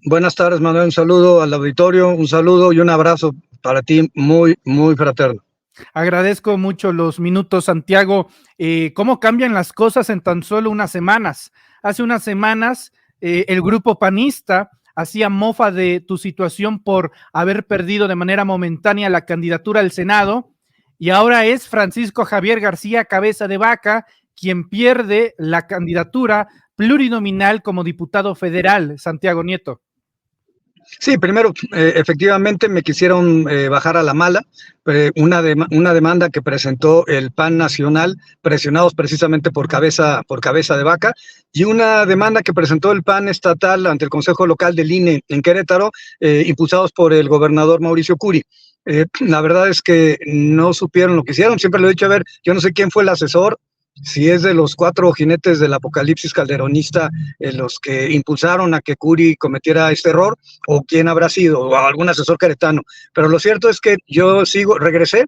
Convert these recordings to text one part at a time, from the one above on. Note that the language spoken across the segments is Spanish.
Buenas tardes, Manuel. Un saludo al auditorio, un saludo y un abrazo para ti muy, muy fraterno. Agradezco mucho los minutos, Santiago. ¿Cómo cambian las cosas en tan solo unas semanas? Hace unas semanas, el grupo panista hacía mofa de tu situación por haber perdido de manera momentánea la candidatura al Senado, y ahora es Francisco Javier García Cabeza de Vaca quien pierde la candidatura plurinominal como diputado federal, Santiago Nieto. Sí, primero, efectivamente me quisieron bajar a la mala, una demanda que presentó el PAN nacional, presionados precisamente por cabeza de vaca, y una demanda que presentó el PAN estatal ante el Consejo Local del INE en Querétaro, impulsados por el gobernador Mauricio Curi. La verdad es que no supieron lo que hicieron, siempre lo he dicho, a ver, yo no sé quién fue el asesor, si es de los cuatro jinetes del apocalipsis calderonista, los que impulsaron a que Curi cometiera este error, o quién habrá sido, o algún asesor queretano. Pero lo cierto es que yo regresé,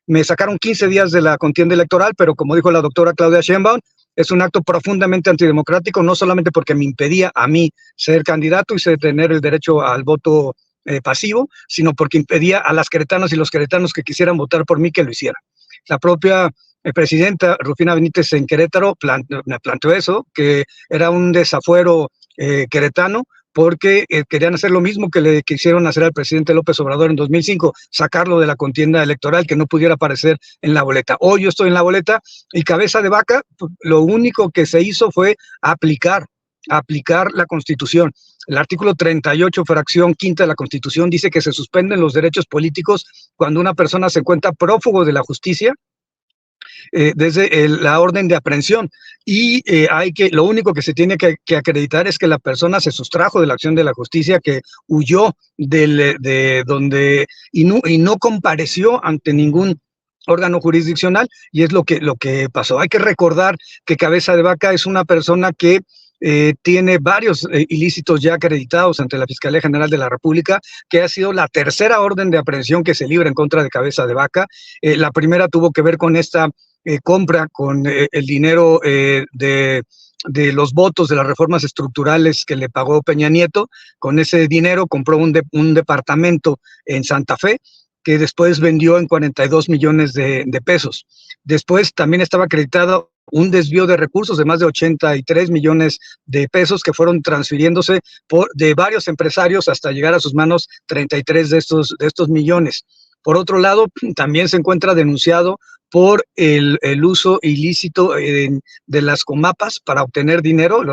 me sacaron 15 días de la contienda electoral, pero como dijo la doctora Claudia Sheinbaum, es un acto profundamente antidemocrático, no solamente porque me impedía a mí ser candidato y tener el derecho al voto pasivo, sino porque impedía a las queretanas y los queretanos que quisieran votar por mí que lo hicieran. La propia presidenta Rufina Benítez en Querétaro me planteó eso, que era un desafuero queretano, porque querían hacer lo mismo que le quisieron hacer al presidente López Obrador en 2005, sacarlo de la contienda electoral, que no pudiera aparecer en la boleta. Hoy yo estoy en la boleta y Cabeza de Vaca, lo único que se hizo fue aplicar la Constitución. El artículo 38, fracción quinta de la Constitución, dice que se suspenden los derechos políticos cuando una persona se encuentra prófugo de la justicia, desde la orden de aprehensión, y lo único que se tiene que acreditar es que la persona se sustrajo de la acción de la justicia, que huyó de donde y no compareció ante ningún órgano jurisdiccional, y es lo que pasó. Hay que recordar que Cabeza de Vaca es una persona que tiene varios ilícitos ya acreditados ante la Fiscalía General de la República, que ha sido la tercera orden de aprehensión que se libra en contra de Cabeza de Vaca. La primera tuvo que ver con esta compra con el dinero de los votos de las reformas estructurales que le pagó Peña Nieto. Con ese dinero compró un departamento en Santa Fe, que después vendió en 42 millones de pesos. Después también estaba acreditado un desvío de recursos de más de 83 millones de pesos que fueron transfiriéndose de varios empresarios hasta llegar a sus manos 33 de estos millones. Por otro lado, también se encuentra denunciado por el uso ilícito de las comapas para obtener dinero,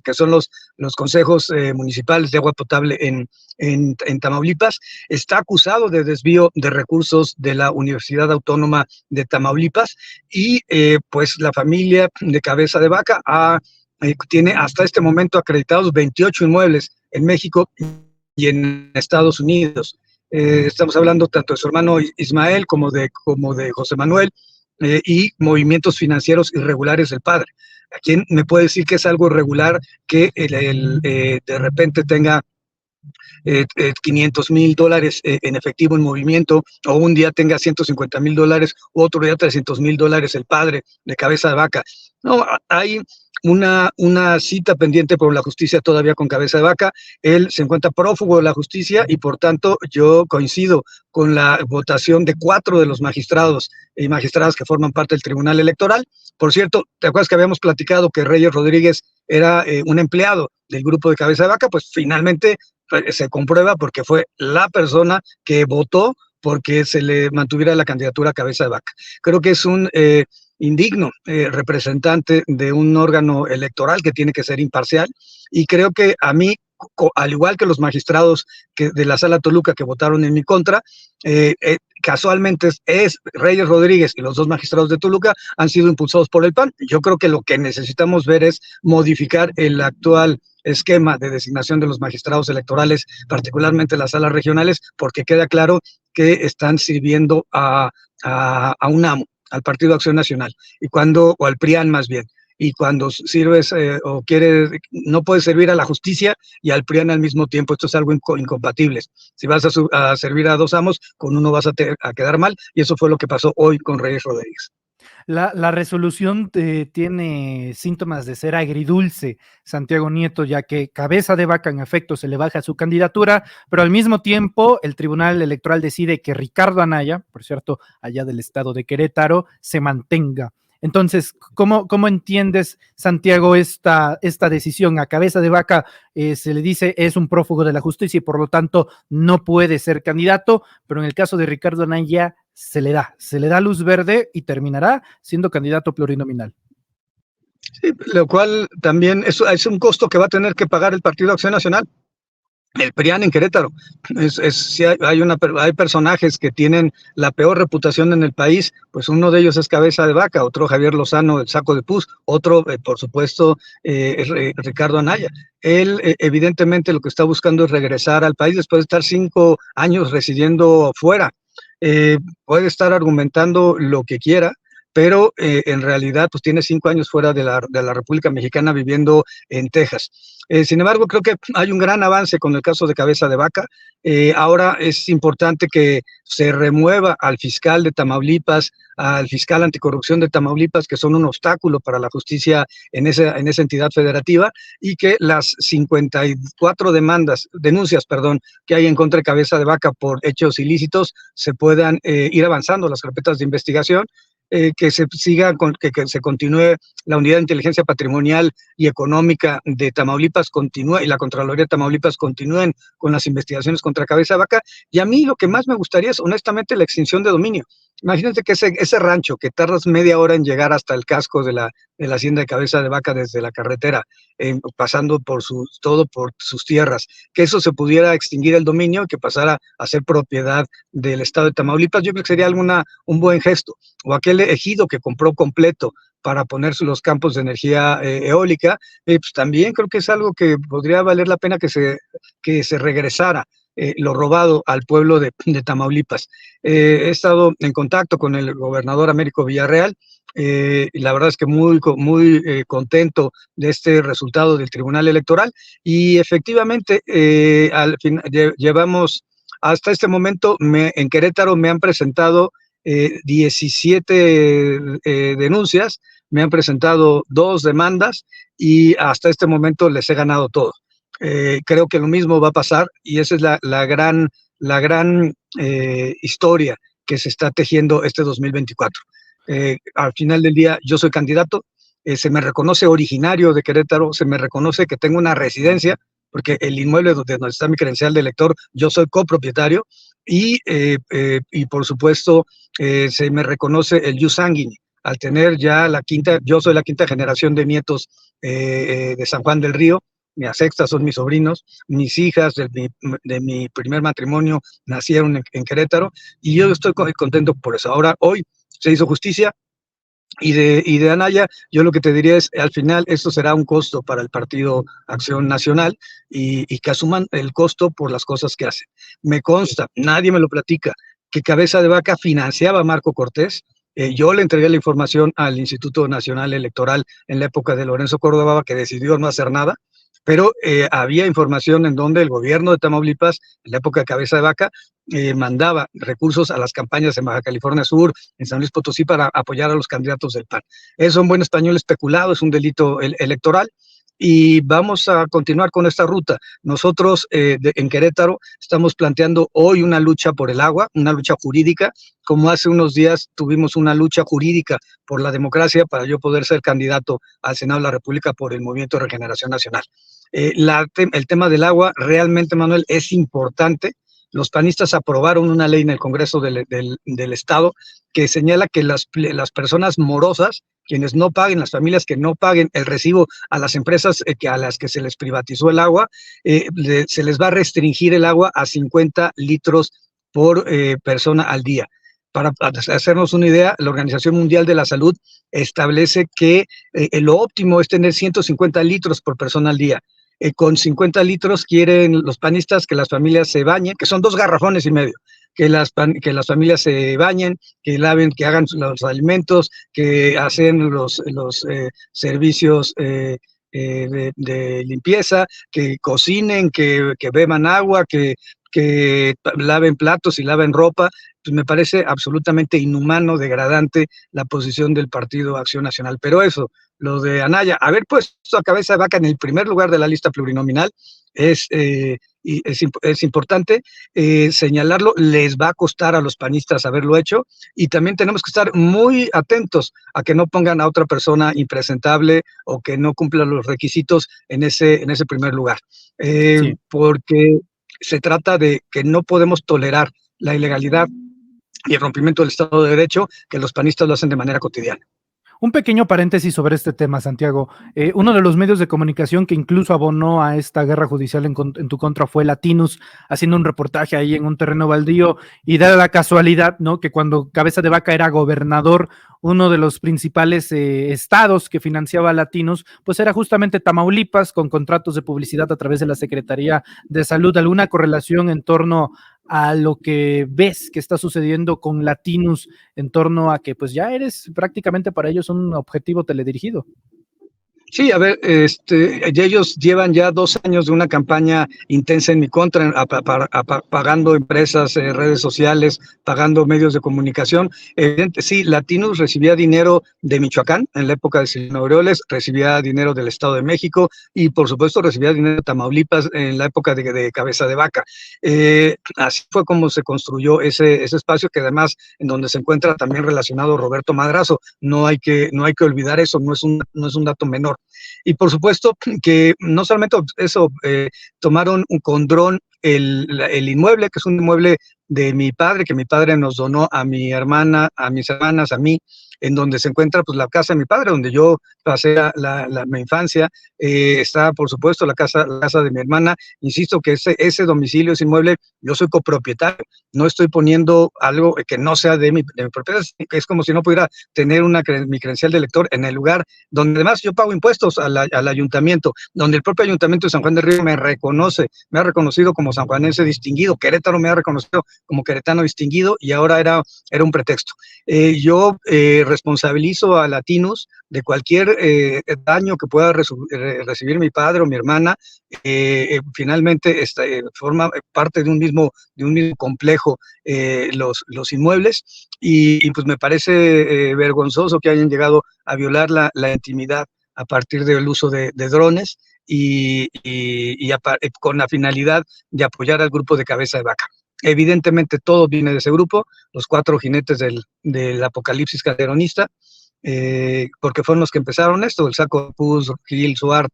que son los consejos municipales de agua potable en Tamaulipas. Está acusado de desvío de recursos de la Universidad Autónoma de Tamaulipas, y pues la familia de Cabeza de Vaca tiene hasta este momento acreditados 28 inmuebles en México y en Estados Unidos. Estamos hablando tanto de su hermano Ismael como de José Manuel, y movimientos financieros irregulares del padre. ¿A quién me puede decir que es algo irregular que de repente tenga $500,000 en efectivo en movimiento, o un día tenga $150,000, otro día $300,000 el padre de Cabeza de Vaca? No, hay una cita pendiente por la justicia todavía con Cabeza de Vaca. Él se encuentra prófugo de la justicia, y por tanto yo coincido con la votación de 4 de los magistrados y magistradas que forman parte del Tribunal Electoral. Por cierto, ¿te acuerdas que habíamos platicado que Reyes Rodríguez era un empleado del grupo de Cabeza de Vaca? Pues finalmente se comprueba, porque fue la persona que votó porque se le mantuviera la candidatura a Cabeza de Vaca. Creo que es un indigno representante de un órgano electoral que tiene que ser imparcial, y creo que a mí, al igual que los magistrados de la Sala Toluca que votaron en mi contra, casualmente es Reyes Rodríguez y los 2 magistrados de Toluca han sido impulsados por el PAN. Yo creo que lo que necesitamos ver es modificar el actual esquema de designación de los magistrados electorales, particularmente las salas regionales, porque queda claro que están sirviendo a un amo, al Partido Acción Nacional, o al PRIAN más bien. Y cuando sirves no puedes servir a la justicia y al PRIAN al mismo tiempo. Esto es algo incompatible. Si vas a servir a 2 amos, con uno vas a quedar mal, y eso fue lo que pasó hoy con Reyes Rodríguez. La resolución tiene síntomas de ser agridulce, Santiago Nieto, ya que Cabeza de Vaca en efecto se le baja su candidatura, pero al mismo tiempo el Tribunal Electoral decide que Ricardo Anaya, por cierto, allá del estado de Querétaro, se mantenga. Entonces, ¿cómo entiendes, Santiago, esta decisión? A Cabeza de Vaca se le dice es un prófugo de la justicia y por lo tanto no puede ser candidato, pero en el caso de Ricardo Anaya se le da luz verde y terminará siendo candidato plurinominal. Sí, lo cual también es un costo que va a tener que pagar el Partido Acción Nacional. El PRIAN en Querétaro. Sí hay personajes que tienen la peor reputación en el país, pues uno de ellos es Cabeza de Vaca, otro Javier Lozano, el Saco de Pus, otro, por supuesto, Ricardo Anaya. Él, evidentemente, lo que está buscando es regresar al país después de estar 5 años residiendo fuera. Puede estar argumentando lo que quiera, pero en realidad pues tiene 5 años fuera de la República Mexicana viviendo en Texas. Sin embargo, creo que hay un gran avance con el caso de Cabeza de Vaca. Ahora es importante que se remueva al fiscal de Tamaulipas, al fiscal anticorrupción de Tamaulipas, que son un obstáculo para la justicia en esa entidad federativa, y que las 54 denuncias que hay en contra de Cabeza de Vaca por hechos ilícitos se puedan ir avanzando las carpetas de investigación. Que se siga, que se continúe la unidad de inteligencia patrimonial y económica de Tamaulipas, continúe, y la Contraloría de Tamaulipas continúen con las investigaciones contra Cabeza de Vaca. Y a mí lo que más me gustaría es, honestamente, la extinción de dominio. Imagínate que ese rancho que tardas media hora en llegar hasta el casco de la hacienda de Cabeza de Vaca desde la carretera, pasando por todo por sus tierras, que eso se pudiera extinguir el dominio y que pasara a ser propiedad del estado de Tamaulipas, yo creo que sería un buen gesto. O aquel ejido que compró completo para ponerse los campos de energía eólica, pues también creo que es algo que podría valer la pena que se regresara lo robado al pueblo de Tamaulipas. He estado en contacto con el gobernador Américo Villarreal, y la verdad es que muy contento de este resultado del Tribunal Electoral, y efectivamente al fin, llevamos hasta este momento en Querétaro me han presentado 17 denuncias, me han presentado 2 demandas y hasta este momento les he ganado todo. Creo que lo mismo va a pasar y esa es la gran historia que se está tejiendo este 2024. Al final del día yo soy candidato, se me reconoce originario de Querétaro, se me reconoce que tengo una residencia, porque el inmueble donde está mi credencial de elector, yo soy copropietario, y por supuesto se me reconoce el jus sanguinis, al tener ya yo soy la 5ª generación de nietos de San Juan del Río, la 6ª son mis sobrinos, mis hijas de mi primer matrimonio nacieron en Querétaro, y yo estoy contento por eso. Ahora, hoy se hizo justicia, y de Anaya, yo lo que te diría es, al final, esto será un costo para el Partido Acción Nacional y que asuman el costo por las cosas que hacen. Me consta, nadie me lo platica, que Cabeza de Vaca financiaba a Marco Cortés. Yo le entregué la información al Instituto Nacional Electoral en la época de Lorenzo Córdoba, que decidió no hacer nada, pero había información en donde el gobierno de Tamaulipas, en la época de Cabeza de Vaca, mandaba recursos a las campañas en Baja California Sur, en San Luis Potosí, para apoyar a los candidatos del PAN. Eso en buen español especulado, es un delito electoral, y vamos a continuar con esta ruta. Nosotros en Querétaro estamos planteando hoy una lucha por el agua, una lucha jurídica, como hace unos días tuvimos una lucha jurídica por la democracia para yo poder ser candidato al Senado de la República por el Movimiento de Regeneración Nacional. El tema del agua realmente, Manuel, es importante. Los panistas aprobaron una ley en el Congreso del Estado que señala que las personas morosas, quienes no paguen, las familias que no paguen el recibo a las empresas a las que se les privatizó el agua, se les va a restringir el agua a 50 litros por persona al día. Para hacernos una idea, la Organización Mundial de la Salud establece que lo óptimo es tener 150 litros por persona al día. Con 50 litros quieren los panistas que las familias se bañen, que son 2 garrafones y medio, que las familias se bañen, que laven, que hagan los alimentos, que hacen los servicios de limpieza, que cocinen, que beban agua, que que laven platos y laven ropa, pues me parece absolutamente inhumano, degradante la posición del Partido Acción Nacional. Pero eso, lo de Anaya, haber puesto a Cabeza de Vaca en el primer lugar de la lista plurinominal es, es importante señalarlo, les va a costar a los panistas haberlo hecho, y también tenemos que estar muy atentos a que no pongan a otra persona impresentable o que no cumpla los requisitos en ese primer lugar, Sí. porque se trata de que no podemos tolerar la ilegalidad y el rompimiento del Estado de Derecho, que los panistas lo hacen de manera cotidiana. Un pequeño paréntesis sobre este tema, Santiago. Uno de los medios de comunicación que incluso abonó a esta guerra judicial en tu contra fue Latinus, haciendo un reportaje ahí en un terreno baldío, y da la casualidad, ¿no?, que cuando Cabeza de Vaca era gobernador, uno de los principales estados que financiaba Latinus, pues era justamente Tamaulipas, con contratos de publicidad a través de la Secretaría de Salud. ¿Alguna correlación en torno a lo que ves que está sucediendo con Latinus en torno a que pues ya eres prácticamente para ellos un objetivo teledirigido? Sí, a ver, ellos llevan ya 2 años de una campaña intensa en mi contra, pagando empresas, redes sociales, pagando medios de comunicación. Sí, Latinus recibía dinero de Michoacán en la época de Silvino Aureoles, recibía dinero del Estado de México y, por supuesto, recibía dinero de Tamaulipas en la época de Cabeza de Vaca. Así fue como se construyó ese espacio, que además en donde se encuentra también relacionado Roberto Madrazo. No hay que olvidar eso, no es un dato menor. Y por supuesto que no solamente eso, tomaron con dron el inmueble, que es un inmueble de mi padre, que mi padre nos donó a mi hermana, a mis hermanas, a mí, en donde se encuentra pues la casa de mi padre, donde yo pasé mi infancia. Está, por supuesto, la casa de mi hermana. Insisto que ese domicilio, ese inmueble, yo soy copropietario, no estoy poniendo algo que no sea de mi propiedad. Es como si no pudiera tener mi credencial de elector en el lugar donde además yo pago impuestos al ayuntamiento, donde el propio ayuntamiento de San Juan del Río me ha reconocido como sanjuanense distinguido. Querétaro me ha reconocido como queretano distinguido, y ahora era un pretexto. Yo responsabilizo a Latinus de cualquier daño que pueda recibir mi padre o mi hermana. Finalmente forma parte de un mismo complejo los inmuebles, y pues me parece vergonzoso que hayan llegado a violar la intimidad a partir del uso de drones y con la finalidad de apoyar al grupo de Cabeza de Vaca. Evidentemente todo viene de ese grupo, los 4 jinetes del apocalipsis calderonista, porque fueron los que empezaron esto: el Saco Puz, Gil Suart,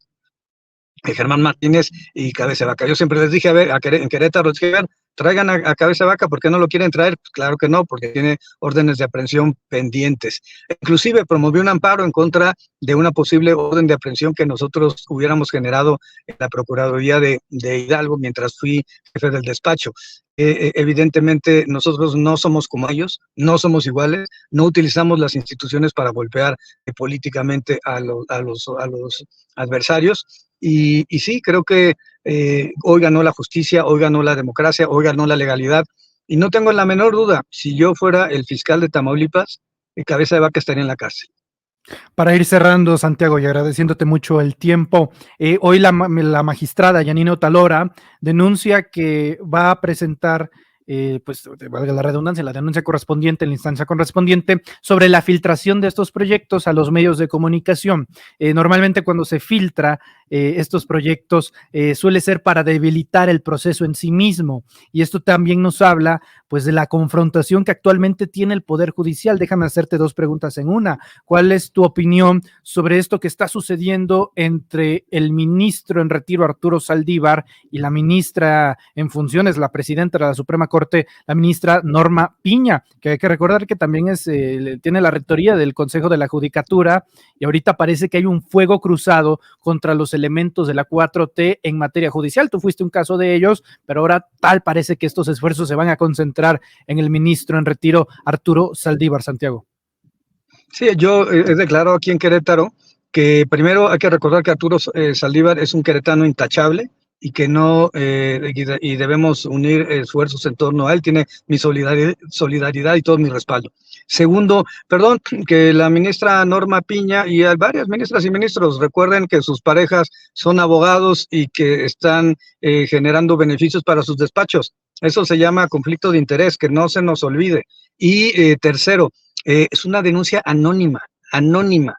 Germán Martínez y Cabeza de Vaca. Yo siempre les dije, a ver, en Querétaro, les dije, a ver, traigan a Cabeza de Vaca. ¿Por qué no lo quieren traer? Pues claro que no, porque tiene órdenes de aprehensión pendientes. Inclusive promovió un amparo en contra de una posible orden de aprehensión que nosotros hubiéramos generado en la Procuraduría de Hidalgo mientras fui jefe del despacho. Evidentemente nosotros no somos como ellos, no somos iguales, no utilizamos las instituciones para golpear políticamente a los adversarios. Y sí, creo que hoy ganó la justicia, hoy ganó la democracia, hoy ganó la legalidad, y no tengo la menor duda, si yo fuera el fiscal de Tamaulipas, Cabeza de Vaca estaría en la cárcel. Para ir cerrando, Santiago, y agradeciéndote mucho el tiempo, hoy la magistrada Yanina Otalora denuncia que va a presentar, pues valga la redundancia, la denuncia correspondiente en la instancia correspondiente sobre la filtración de estos proyectos a los medios de comunicación. Normalmente cuando se filtra estos proyectos suele ser para debilitar el proceso en sí mismo, y esto también nos habla pues de la confrontación que actualmente tiene el Poder Judicial. Déjame hacerte 2 preguntas en una. ¿Cuál es tu opinión sobre esto que está sucediendo entre el ministro en retiro Arturo Saldívar y la ministra en funciones, la presidenta de la Suprema Corte, la ministra Norma Piña, que hay que recordar que también tiene la rectoría del Consejo de la Judicatura, y ahorita parece que hay un fuego cruzado contra los elementos de la 4T en materia judicial? Tú fuiste un caso de ellos, pero ahora tal parece que estos esfuerzos se van a concentrar en el ministro en retiro Arturo Saldívar. Santiago. Sí, yo he declarado aquí en Querétaro que primero hay que recordar que Arturo Saldívar es un queretano intachable, y que no, y debemos unir esfuerzos en torno a él. Tiene mi solidaridad y todo mi respaldo. Segundo, perdón, que la ministra Norma Piña y varias ministras y ministros recuerden que sus parejas son abogados y que están generando beneficios para sus despachos. Eso se llama conflicto de interés, que no se nos olvide. Y tercero, es una denuncia anónima, anónima.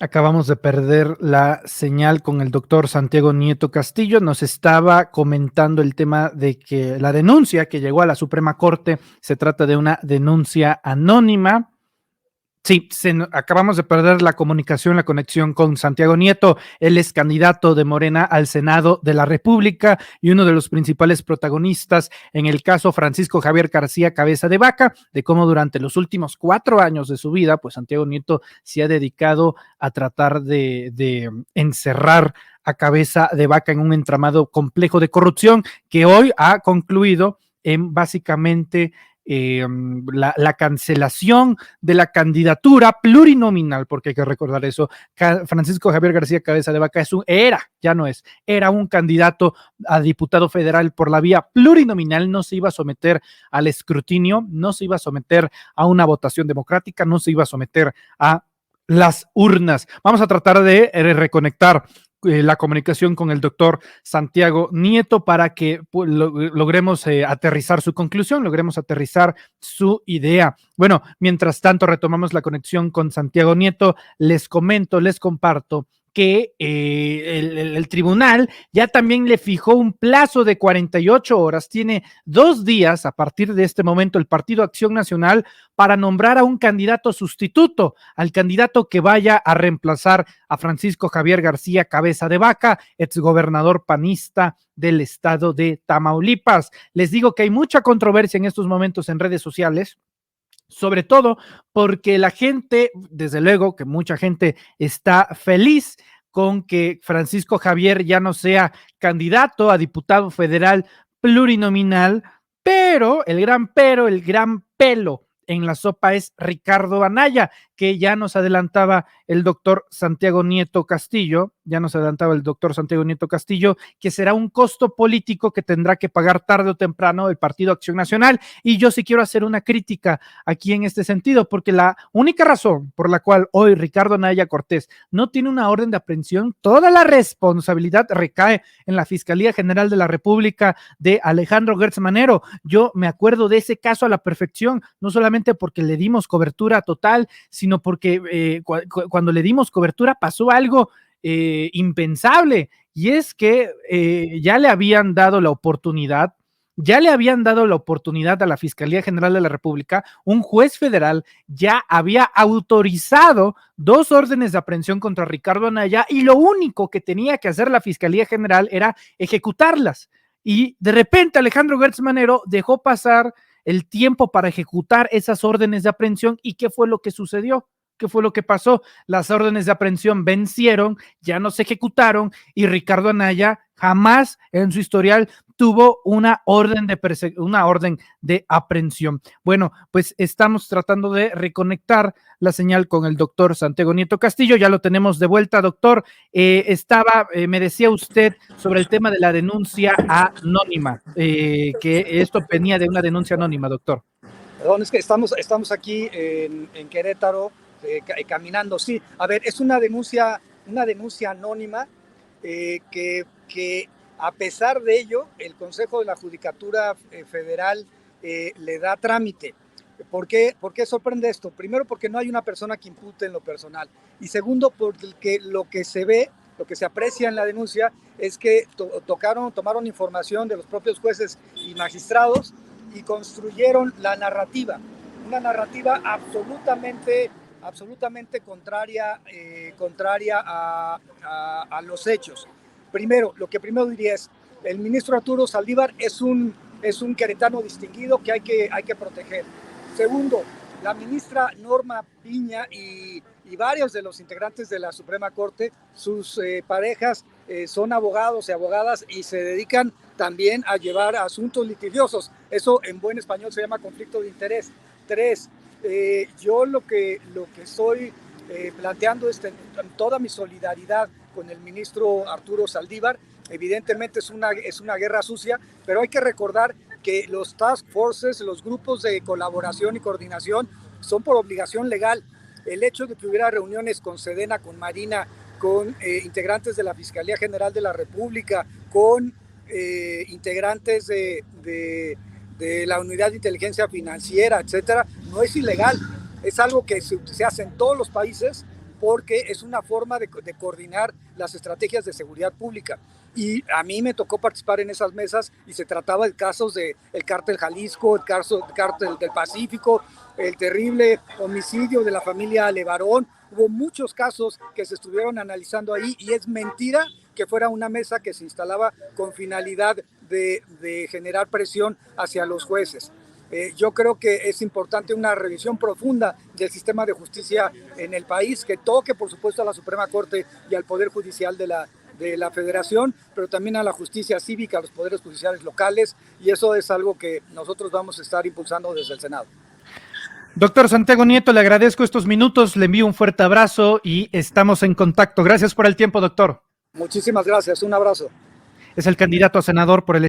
Acabamos de perder la señal con el doctor Santiago Nieto Castillo. Nos estaba comentando el tema de que la denuncia que llegó a la Suprema Corte se trata de una denuncia anónima. Sí, acabamos de perder la comunicación, la conexión con Santiago Nieto. Él es candidato de Morena al Senado de la República y uno de los principales protagonistas en el caso Francisco Javier García Cabeza de Vaca, de cómo durante los últimos 4 años de su vida, pues Santiago Nieto se ha dedicado a tratar de encerrar a Cabeza de Vaca en un entramado complejo de corrupción que hoy ha concluido en básicamente la cancelación de la candidatura plurinominal, porque hay que recordar eso. Francisco Javier García Cabeza de Vaca era un candidato a diputado federal por la vía plurinominal, no se iba a someter al escrutinio, no se iba a someter a una votación democrática, no se iba a someter a las urnas. Vamos a tratar de reconectar la comunicación con el doctor Santiago Nieto para que logremos aterrizar su conclusión, logremos aterrizar su idea. Bueno, mientras tanto retomamos la conexión con Santiago Nieto, les comento, les comparto que el tribunal ya también le fijó un plazo de 48 horas, tiene 2 días a partir de este momento el Partido Acción Nacional para nombrar a un candidato sustituto, al candidato que vaya a reemplazar a Francisco Javier García Cabeza de Vaca, exgobernador panista del estado de Tamaulipas. Les digo que hay mucha controversia en estos momentos en redes sociales, sobre todo porque la gente, desde luego que mucha gente está feliz con que Francisco Javier ya no sea candidato a diputado federal plurinominal, pero, el gran pelo en la sopa es Ricardo Anaya, que ya nos adelantaba el doctor Santiago Nieto Castillo, que será un costo político que tendrá que pagar tarde o temprano el Partido Acción Nacional. Y yo sí quiero hacer una crítica aquí en este sentido, porque la única razón por la cual hoy Ricardo Anaya Cortés no tiene una orden de aprehensión, toda la responsabilidad recae en la Fiscalía General de la República de Alejandro Gertz Manero. Yo me acuerdo de ese caso a la perfección, no solamente porque le dimos cobertura total, sino porque cuando le dimos cobertura pasó algo impensable, y es que ya le habían dado la oportunidad a la Fiscalía General de la República, un juez federal ya había autorizado 2 órdenes de aprehensión contra Ricardo Anaya y lo único que tenía que hacer la Fiscalía General era ejecutarlas. Y de repente Alejandro Gertz Manero dejó pasar el tiempo para ejecutar esas órdenes de aprehensión. ¿Y qué fue lo que sucedió? ¿Qué fue lo que pasó? Las órdenes de aprehensión vencieron, ya no se ejecutaron y Ricardo Anaya jamás en su historial tuvo una orden de aprehensión. Bueno, pues estamos tratando de reconectar la señal con el doctor Santiago Nieto Castillo. Ya lo tenemos de vuelta, doctor. Me decía usted sobre el tema de la denuncia anónima, que esto venía de una denuncia anónima, doctor. Perdón, es que estamos aquí en Querétaro, caminando. Sí, a ver, es una denuncia anónima que a pesar de ello, el Consejo de la Judicatura Federal le da trámite. ¿Por qué sorprende esto? Primero, porque no hay una persona que impute en lo personal. Y segundo, porque lo que se ve, lo que se aprecia en la denuncia es que tomaron información de los propios jueces y magistrados y construyeron la narrativa, una narrativa absolutamente contraria a los hechos. Primero, lo que primero diría es, el ministro Arturo Saldívar es un queretano distinguido que hay que proteger. Segundo, la ministra Norma Piña y varios de los integrantes de la Suprema Corte, sus parejas son abogados y abogadas y se dedican también a llevar asuntos litigiosos. Eso en buen español se llama conflicto de interés. 3, yo lo que estoy planteando es toda mi solidaridad con el ministro Arturo Saldívar. Evidentemente es una guerra sucia, pero hay que recordar que los task forces, los grupos de colaboración y coordinación, son por obligación legal. El hecho de que hubiera reuniones con Sedena, con Marina, con integrantes de la Fiscalía General de la República, con integrantes de la Unidad de Inteligencia Financiera, etcétera, no es ilegal. Es algo que se hace en todos los países porque es una forma de coordinar las estrategias de seguridad pública. Y a mí me tocó participar en esas mesas y se trataba de casos del cártel Jalisco, el cártel del Pacífico, el terrible homicidio de la familia Levarón. Hubo muchos casos que se estuvieron analizando ahí y es mentira que fuera una mesa que se instalaba con finalidad de generar presión hacia los jueces. Yo creo que es importante una revisión profunda del sistema de justicia en el país, que toque, por supuesto, a la Suprema Corte y al Poder Judicial de la Federación, pero también a la justicia cívica, a los poderes judiciales locales, y eso es algo que nosotros vamos a estar impulsando desde el Senado. Doctor Santiago Nieto, le agradezco estos minutos, le envío un fuerte abrazo y estamos en contacto. Gracias por el tiempo, doctor. Muchísimas gracias, un abrazo. Es el candidato a senador por el